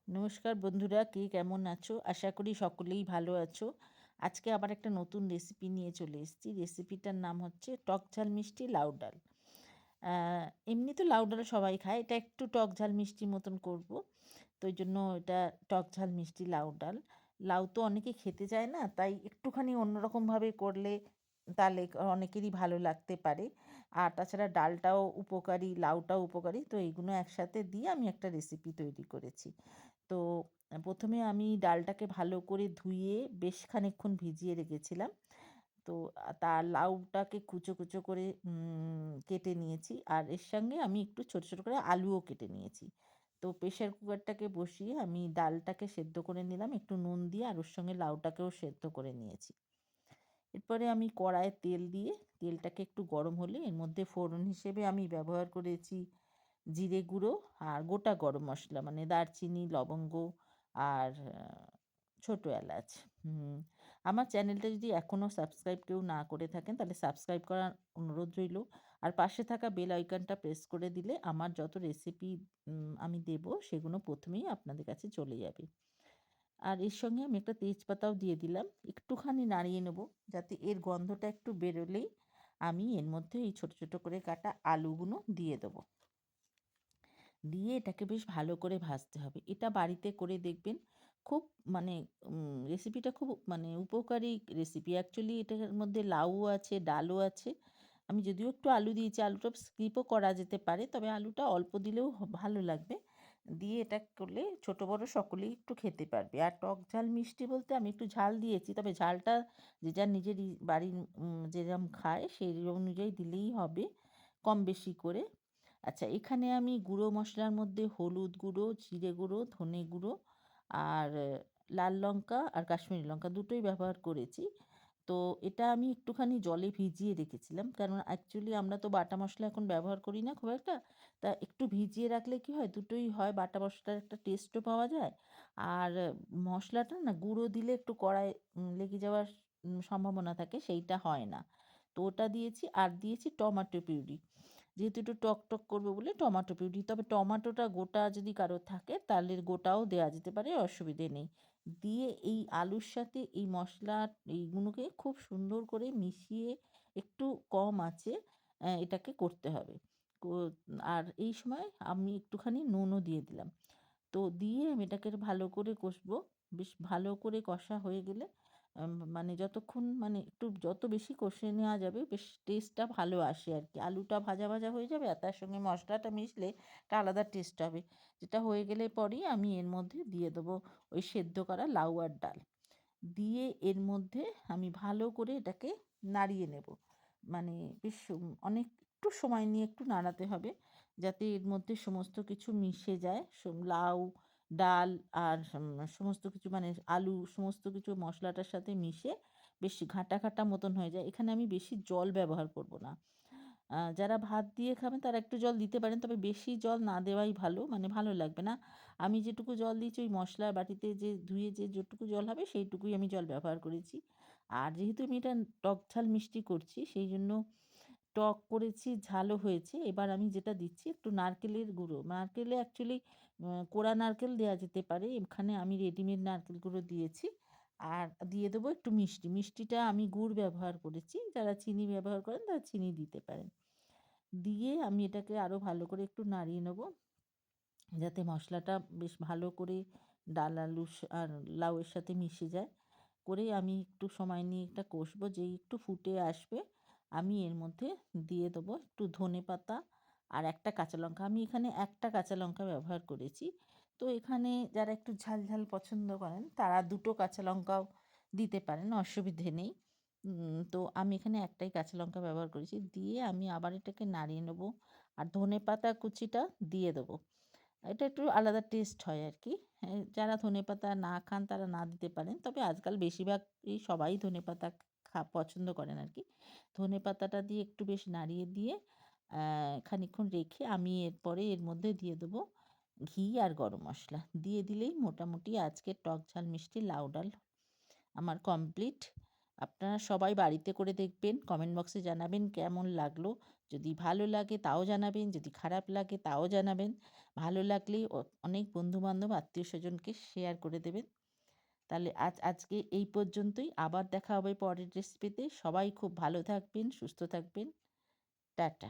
নমস্কার বন্ধুরা, কে কেমন আছো? আশা করি সকলেই ভালো আছো। আজকে আবার একটা নতুন রেসিপি নিয়ে চলে এসেছি। রেসিপিটার নাম হচ্ছে টক ঝাল মিষ্টি লাউ ডাল। আ এমনি তো লাউ ডাল সবাই খায়। এটা একটু টক ঝাল মিষ্টি মতন করব। তো এইজন্য এটা টক ঝাল মিষ্টি লাউ ডাল। লাউ তো অনেকে খেতে চায় না, তাই একটুখানি অন্যরকমভাবে করলে তাহলে অনেকেরই ভালো লাগতে পারে। আর তাছাড়া ডালটাও উপকারী, লাউটাও উপকারী। তো এইগুলো একসাথে দিয়ে আমি একটা রেসিপি তৈরি করেছি। তো ১ম এ আমি ডালটাকে ভালো করে ধুয়ে বেশ খানিকক্ষণ ভিজিয়ে রেখেছিলাম। তো তার লাউটাকে কুচো, কুচো করে কেটে নিয়েছি। আর এর সঙ্গে আমি একটু ছোট, ছোট করে আলুও কেটে নিয়েছি। তো প্রেশার কুকারটাকে বসিয়ে আমি ডালটাকে সেদ্ধ করে নিলাম একটু নুন দিয়ে, আর ওর সঙ্গে লাউটাকেও সেদ্ধ করে নিয়েছি। এরপরে আমি কড়াইয়ে তেল দিয়ে তেলটাকে একটু গরম হলে এর মধ্যে ফোড়ন হিসেবে আমি ব্যবহার করেছি জিরে গুঁড়ো আর গোটা গরম মসলা, মানে দারচিনি, লবঙ্গ আর ছোটো এলাচ। হুম, আমার চ্যানেলটা যদি এখনও সাবস্ক্রাইব কেউ না করে থাকেন তাহলে সাবস্ক্রাইব করার অনুরোধ রইলো। আর পাশে থাকা বেল আইকনটা প্রেস করে দিলে আমার যত রেসিপি আমি দেবো সেগুলো ১ম এই আপনাদের কাছে চলে যাবে। আর এর সঙ্গে আমি একটা তেজপাতাও দিয়ে দিলাম। একটুখানি নাড়িয়ে নেব যাতে এর গন্ধটা একটু বেরোলেই আমি এর মধ্যে এই ছোট, ছোট করে কাটা আলুগুলো দিয়ে দেবো। দিয়ে এটাকে বেশ ভালো করে ভাজতে হবে। এটা বাড়িতে করে দেখবেন। খুব মানে রেসিপিটা খুব মানে উপকারী রেসিপি। অ্যাকচুয়ালি এটার মধ্যে লাউও আছে, ডালও আছে। আমি যদিও একটু আলু দিয়েছি, আলুটা স্কিপও করা যেতে পারে। তবে আলুটা অল্প দিলেও ভালো লাগবে। দিয়ে এটা করলে ছোট বড় সকলেই একটু খেতে পারবে। আর টক ঝাল মিষ্টি বলতে আমি একটু ঝাল দিয়েছি। তবে ঝালটা যে যার নিজের বাড়ির যেরকম খায় সেই অনুযায়ী দিলেই হবে, কম বেশি করে। আচ্ছা, এখানে আমি গুঁড়ো মশলার মধ্যে হলুদ গুঁড়ো, জিরে গুঁড়ো, ধনে গুঁড়ো আর লাল লঙ্কা আর কাশ্মীরি লঙ্কা দুটোই ব্যবহার করেছি। তো এটা আমি একটুখানি জলে ভিজিয়ে রেখেছিলাম। কারণ অ্যাকচুয়ালি আমরা তো বাটা মশলা এখন ব্যবহার করি না খুব একটা। তা একটু ভিজিয়ে রাখলে কি হয়, দুটোই হয়, বাটা মশলার একটা টেস্টও পাওয়া যায়। আর মশলাটা না গুঁড়ো দিলে একটু কড়ায় লেগে যাওয়ার সম্ভাবনা থাকে, সেইটা হয় না। তো ওটা দিয়েছি আর দিয়েছি টমেটো পিউরি। যেহেতু একটু টক, টক করবে বলে টমেটো পিউরি। তবে টমাটোটা গোটা যদি কারোর থাকে তাহলে গোটাও দেওয়া যেতে পারে, অসুবিধে নেই। দিয়ে এই আলুর সাথে এই মশলা এইগুলোকে খুব সুন্দর করে মিশিয়ে একটু কম আঁচে এটাকে করতে হবে। কো আর এই সময় আমি একটুখানি নুনও দিয়ে দিলাম। তো দিয়ে আমি এটাকে ভালো করে কষবো। বেশ ভালো করে কষা হয়ে গেলে মানে যতক্ষণ মানে একটু যত বেশি কষে নেওয়া যাবে বেশ টেস্টটা ভালো আসে আরকি। আলুটা ভাজা, ভাজা হয়ে যাবে আর তার সঙ্গে মশলাটা মিশলে একটা আলাদা টেস্ট হবে। যেটা হয়ে গেলে পরেই আমি এর মধ্যে দিয়ে দেবো ওই সেদ্ধ করা লাউ আর ডাল। দিয়ে এর মধ্যে আমি ভালো করে এটাকে নাড়িয়ে নেব। মানে বেশ অনেক একটু সময় নিয়ে একটু নাড়াতে হবে যাতে এর মধ্যে সমস্ত কিছু মিশে যায়। লাউ, ডাল আর সমস্ত কিছু মানে আলু সমস্ত কিছু মশলাটার সাথে মিশে বেশ ঘাঁটা, ঘাঁটা মতন হয়ে যায়। এখানে আমি বেশি জল ব্যবহার করব না। যারা ভাত দিয়ে খাবেন তারা একটু জল দিতে পারেন। তবে বেশি জল না দেওয়াই ভালো, মানে ভালো লাগবে না। আমি যেটুকু জল দিয়েছি ওই মশলার বাটিতে যে ধুয়ে যে যেটুকু জল হবে সেইটুকুই আমি জল ব্যবহার করেছি। আর যেহেতু আমি এটা টক ঝাল মিষ্টি করছি সেই জন্য টক করেছি, ঝালও হয়েছে। এবার আমি যেটা দিচ্ছি একটু নারকেলের গুঁড়ো। নারকেলে অ্যাকচুয়ালি কোড়া নারকেল দেয়া যেতে পারে। এখানে আমি রেডিমেড নারকেল গুঁড়ো দিয়েছি। আর দিয়ে দেবো একটু মিষ্টি। মিষ্টিটা আমি গুড় ব্যবহার করেছি। যারা চিনি ব্যবহার করেন তারা চিনি দিতে পারেন। দিয়ে আমি এটাকে আরও ভালো করে একটু নাড়িয়ে নেব। যাতে মশলাটা বেশ ভালো করে ডাল, আলু আর লাউয়ের সাথে মিশে যায়। করে আমি একটু সময় নিয়ে এটা কষবো। যেই একটু ফুটে আসবে আমি এর মধ্যে দিয়ে দেবো একটু ধনেপাতা আর একটা কাঁচা লঙ্কা। আমি এখানে একটা কাঁচা লঙ্কা ব্যবহার করেছি। তো এখানে যারা একটু ঝাল, ঝাল পছন্দ করেন তারা ২ টো কাঁচা লঙ্কাও দিতে পারেন, অসুবিধে নেই। তো আমি এখানে একটাই কাঁচা লঙ্কা ব্যবহার করেছি। দিয়ে আমি আবার এটাকে নাড়িয়ে নেবো। আর ধনেপাতা কুচিটা দিয়ে দেবো। এটা একটু আলাদা টেস্ট হয় আরকি। যারা ধনেপাতা না খান তারা না দিতে পারেন। তবে আজকাল বেশিরভাগই সবাই ধনেপাতা পছন্দ করেন আরকি। ধনেপাতাটা দিয়ে একটু বেশ নাড়িয়ে দিয়ে খানিকক্ষণ রেখে আমি এরপরে এর মধ্যে দিয়ে দেবো ঘি আর গরম মসলা। দিয়ে দিলেই মোটামুটি আজকের টক ঝাল মিষ্টি লাউ ডাল আমার কমপ্লিট। আপনারা সবাই বাড়িতে করে দেখবেন, কমেন্ট বক্সে জানাবেন কেমন লাগলো। যদি ভালো লাগে তাও জানাবেন, যদি খারাপ লাগে তাও জানাবেন। ভালো লাগলেই অনেক বন্ধু-বান্ধব, আত্মীয়স্বজনকে শেয়ার করে দেবেন। তাহলে আজকে এই পর্যন্তই। আবার দেখা হবে পরের রেসিপিতে। সবাই খুব ভালো থাকবেন, সুস্থ থাকবেন। টাটা।